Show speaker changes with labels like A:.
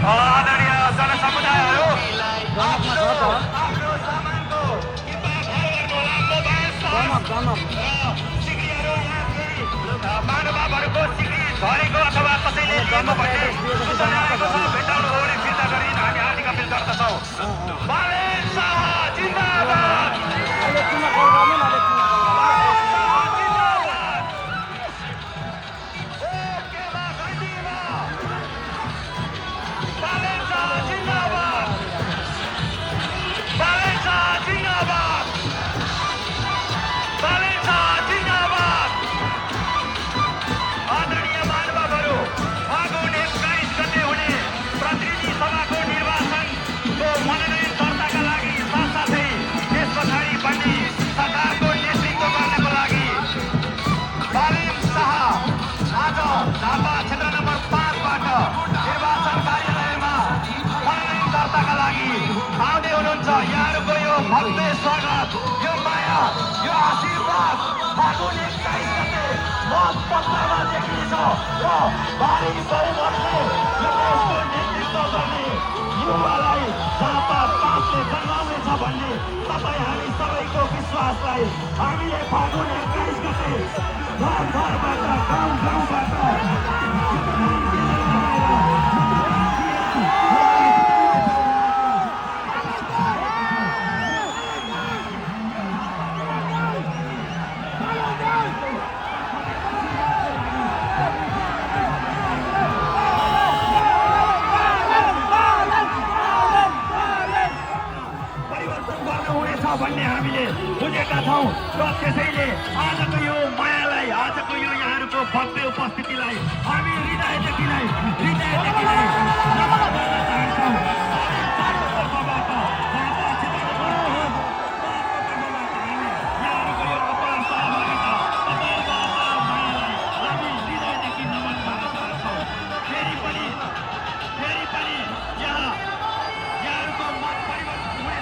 A: आदरणीय जनसमुदायहरू आफ्नो सामानको महानुभावहरूको सिक्री झरेको अथवा कसैले लिएको भन्ने सूचना भेटाउनु हो भने फिर्ता गरी हामी हार्दिक अपिल गर्दछौँ। बालेन शाह जिन्दाबाद। यहाँहरूको यो भव्य स्वागत, यो माया, यो आशीर्वाद फागुन 21 गते मतपत्रमा देखिनेछ र भारी बहुमतले यो देशको नेतृत्व गर्ने युवालाई झापा पासले जन्माउनेछ भन्ने तपाईँ हामी सबैको विश्वासलाई हामीले फागुन 21 गते घर घरबाट गाउँ गाउँबाट भन्ने हामीले बुझेका छौँ र त्यसैले आजको यो मायालाई, आजको यो यहाँहरूको भव्य उपस्थितिलाई हामी